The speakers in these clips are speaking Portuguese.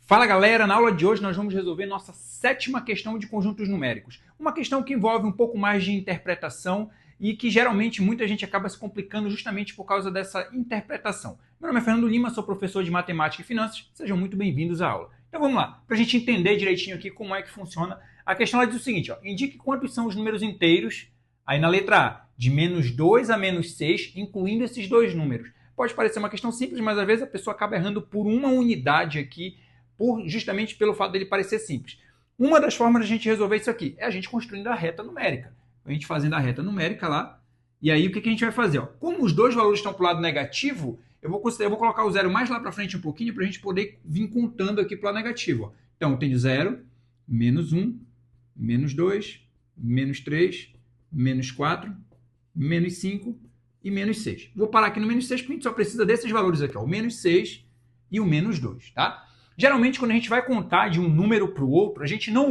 Fala galera, na aula de hoje nós vamos resolver nossa sétima questão de conjuntos numéricos. Uma questão que envolve um pouco mais de interpretação e que geralmente muita gente acaba se complicando justamente por causa dessa interpretação. Meu nome é Fernando Lima, sou professor de Matemática e Finanças, sejam muito bem-vindos à aula. Então vamos lá, para a gente entender direitinho aqui como é que funciona. A questão ela diz o seguinte, indique quantos são os números inteiros, aí na letra A, de -2 a -6, incluindo esses dois números. Pode parecer uma questão simples, mas às vezes a pessoa acaba errando por uma unidade aqui, justamente pelo fato dele parecer simples. Uma das formas de a gente resolver isso aqui é a gente construindo a reta numérica. A gente fazendo a reta numérica lá, e aí o que a gente vai fazer? Como os dois valores estão para o lado negativo, eu vou colocar o zero mais lá para frente um pouquinho para a gente poder vir contando aqui para o lado negativo. Então, eu tenho 0, -1, -2, -3, -4, -5 e -6. Vou parar aqui no -6 porque a gente só precisa desses valores aqui, o -6 e o -2, tá? Geralmente, quando a gente vai contar de um número para o outro, a gente não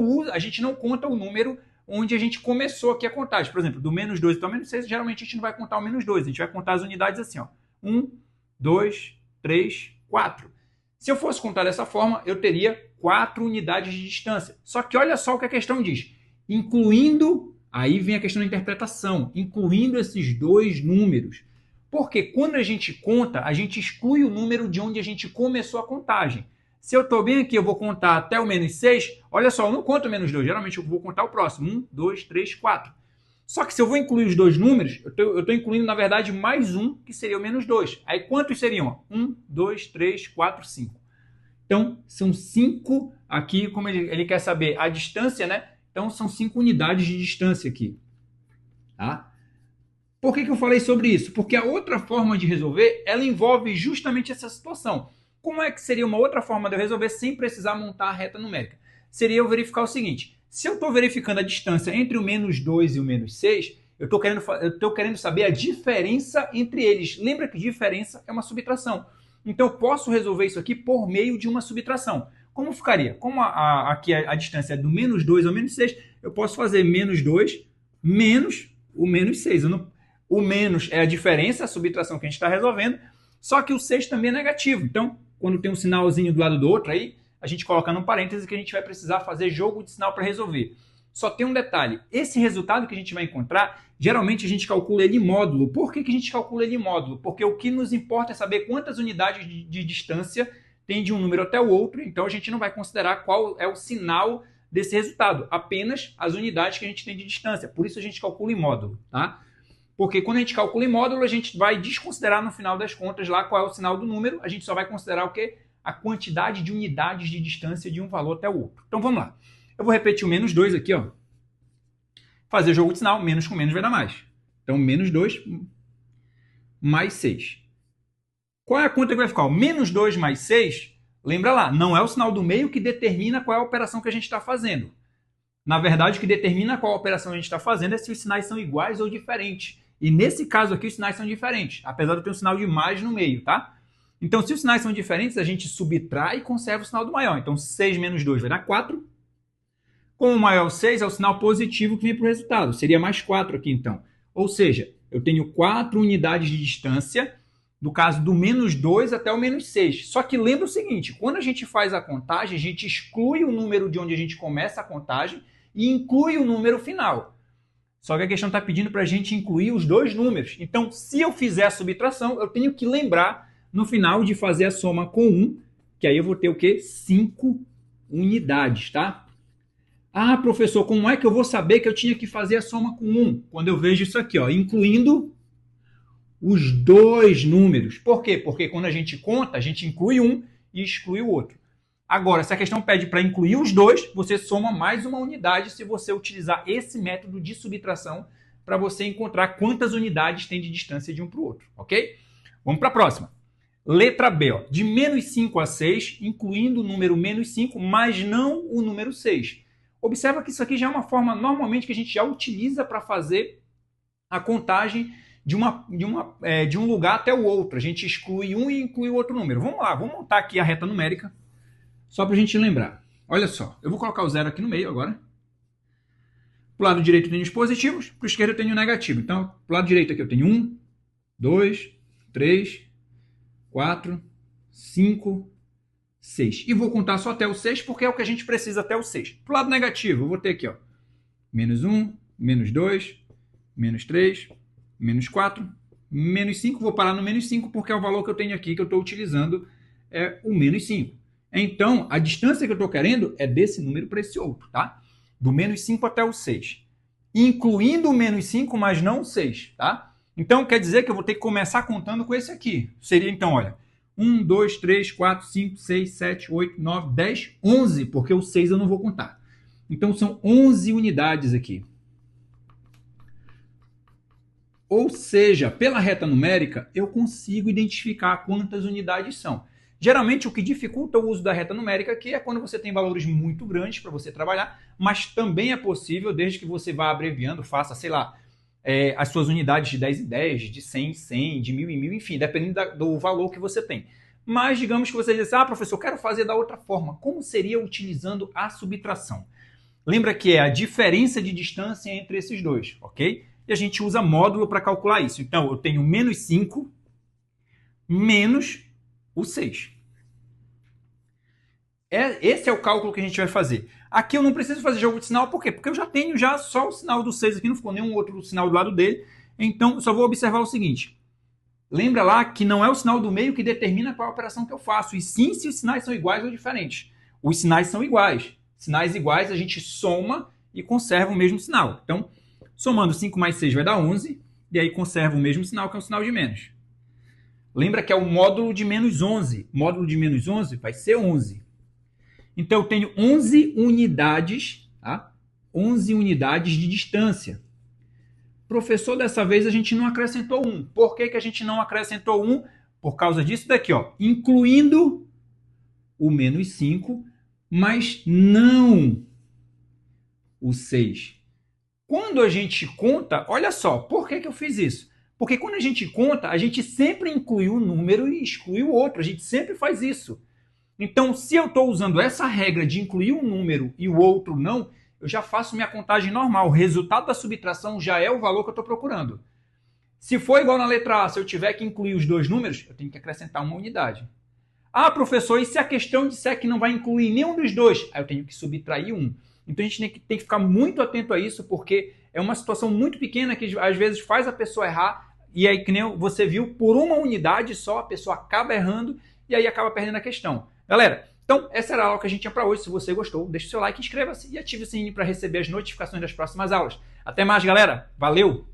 conta o número onde a gente começou aqui a contagem. Por exemplo, do -2 até o -6, geralmente a gente não vai contar o -2, a gente vai contar as unidades assim, ó. 1, 2, 3, 4. Se eu fosse contar dessa forma, eu teria 4 unidades de distância. Só que olha só o que a questão diz. Incluindo, aí vem a questão da interpretação, incluindo esses dois números. Porque quando a gente conta, a gente exclui o número de onde a gente começou a contagem. Se eu estou bem aqui, eu vou contar até o -6. Olha só, eu não conto o -2. Geralmente eu vou contar o próximo. 1, 2, 3, 4. Só que se eu vou incluir os dois números, eu estou incluindo, na verdade, mais um, que seria o -2. Aí quantos seriam? 1, 2, 3, 4, 5. Então, são 5 aqui, como ele quer saber a distância, né? Então, são 5 unidades de distância aqui. Tá? Por que eu falei sobre isso? Porque a outra forma de resolver, ela envolve justamente essa situação. Como é que seria uma outra forma de eu resolver sem precisar montar a reta numérica? Seria eu verificar o seguinte, se eu estou verificando a distância entre o -2 e o -6, eu estou querendo saber a diferença entre eles. Lembra que diferença é uma subtração. Então eu posso resolver isso aqui por meio de uma subtração. Como ficaria? Como aqui a distância é do -2 ao -6, eu posso fazer -2 menos o -6. O menos é a diferença, a subtração que a gente está resolvendo, só que o 6 também é negativo. Então, quando tem um sinalzinho do lado do outro, aí a gente coloca no parêntese que a gente vai precisar fazer jogo de sinal para resolver. Só tem um detalhe, esse resultado que a gente vai encontrar, geralmente a gente calcula ele em módulo. Por que a gente calcula ele em módulo? Porque o que nos importa é saber quantas unidades de distância tem de um número até o outro, então a gente não vai considerar qual é o sinal desse resultado, apenas as unidades que a gente tem de distância. Por isso a gente calcula em módulo, tá? Porque quando a gente calcula em módulo, a gente vai desconsiderar no final das contas lá qual é o sinal do número, a gente só vai considerar o quê? A quantidade de unidades de distância de um valor até o outro. Então vamos lá. Eu vou repetir o -2 aqui, ó. Fazer jogo de sinal, menos com menos vai dar mais. Então -2 mais 6. Qual é a conta que vai ficar? O -2 mais 6, lembra lá, não é o sinal do meio que determina qual é a operação que a gente está fazendo. Na verdade, o que determina qual operação a gente está fazendo é se os sinais são iguais ou diferentes. E nesse caso aqui, os sinais são diferentes, apesar de ter um sinal de mais no meio, tá? Então, se os sinais são diferentes, a gente subtrai e conserva o sinal do maior. Então, 6 menos 2 vai dar 4. Como o maior é o 6, é o sinal positivo que vem para o resultado. Seria mais 4 aqui, então. Ou seja, eu tenho 4 unidades de distância, no caso do -2 até o -6. Só que lembra o seguinte, quando a gente faz a contagem, a gente exclui o número de onde a gente começa a contagem e inclui o número final. Só que a questão está pedindo para a gente incluir os dois números. Então, se eu fizer a subtração, eu tenho que lembrar no final de fazer a soma com 1, que aí eu vou ter o quê? 5 unidades, tá? Ah, professor, como é que eu vou saber que eu tinha que fazer a soma com 1? Quando eu vejo isso aqui, ó, incluindo os dois números. Por quê? Porque quando a gente conta, a gente inclui um e exclui o outro. Agora, se a questão pede para incluir os dois, você soma mais uma unidade se você utilizar esse método de subtração para você encontrar quantas unidades tem de distância de um para o outro, ok? Vamos para a próxima. Letra B, ó, de -5 a 6, incluindo o número -5, mas não o número 6. Observa que isso aqui já é uma forma, normalmente, que a gente já utiliza para fazer a contagem de um lugar até o outro. A gente exclui um e inclui o outro número. Vamos lá, vamos montar aqui a reta numérica, só para a gente lembrar. Olha só, eu vou colocar o zero aqui no meio agora. Para o lado direito eu tenho os positivos, para o esquerdo eu tenho o negativo. Então, para o lado direito aqui eu tenho 1, 2, 3, 4, 5, 6. E vou contar só até o 6, porque é o que a gente precisa até o 6. Para o lado negativo, eu vou ter aqui, ó, menos 1, menos 2, menos 3, menos 4, menos 5. Vou parar no menos 5, porque é o valor que eu tenho aqui, que eu estou utilizando, é o menos 5. Então, a distância que eu estou querendo é desse número para esse outro, tá? Do menos 5 até o 6. Incluindo o menos 5, mas não o 6, tá? Então, quer dizer que eu vou ter que começar contando com esse aqui. Seria, então, olha, 1, 2, 3, 4, 5, 6, 7, 8, 9, 10, 11, porque o 6 eu não vou contar. Então, são 11 unidades aqui. Ou seja, pela reta numérica, eu consigo identificar quantas unidades são. Geralmente, o que dificulta o uso da reta numérica aqui é quando você tem valores muito grandes para você trabalhar, mas também é possível, desde que você vá abreviando, faça, sei lá, as suas unidades de 10 em 10, de 100 em 100, de 1000 em 1000, enfim, dependendo do valor que você tem. Mas digamos que você diz, professor, eu quero fazer da outra forma. Como seria utilizando a subtração? Lembra que é a diferença de distância entre esses dois, ok? E a gente usa módulo para calcular isso. Então, eu tenho menos 5 menos o 6. Esse é o cálculo que a gente vai fazer. Aqui eu não preciso fazer jogo de sinal, por quê? Porque eu já tenho só o sinal do 6 aqui, não ficou nenhum outro sinal do lado dele. Então, eu só vou observar o seguinte. Lembra lá que não é o sinal do meio que determina qual a operação que eu faço, e sim se os sinais são iguais ou diferentes. Os sinais são iguais. Sinais iguais a gente soma e conserva o mesmo sinal. Então, somando 5 mais 6 vai dar 11, e aí conserva o mesmo sinal, que é o sinal de menos. Lembra que é o módulo de menos 11. Módulo de menos 11 vai ser 11. Então, eu tenho 11 unidades, tá? 11 unidades de distância. Professor, dessa vez a gente não acrescentou 1. Por que a gente não acrescentou 1? Por causa disso daqui, ó, incluindo o menos 5, mas não o 6. Quando a gente conta, olha só, por que eu fiz isso? Porque quando a gente conta, a gente sempre inclui um número e exclui o outro. A gente sempre faz isso. Então, se eu estou usando essa regra de incluir um número e o outro não, eu já faço minha contagem normal. O resultado da subtração já é o valor que eu estou procurando. Se for igual na letra A, se eu tiver que incluir os dois números, eu tenho que acrescentar uma unidade. Professor, e se a questão disser que não vai incluir nenhum dos dois? Aí eu tenho que subtrair um. Então a gente tem que ficar muito atento a isso, porque é uma situação muito pequena que às vezes faz a pessoa errar, e aí, que nem você viu, por uma unidade só, a pessoa acaba errando e aí acaba perdendo a questão. Galera, então essa era a aula que a gente tinha para hoje. Se você gostou, deixe seu like, inscreva-se e ative o sininho para receber as notificações das próximas aulas. Até mais, galera. Valeu!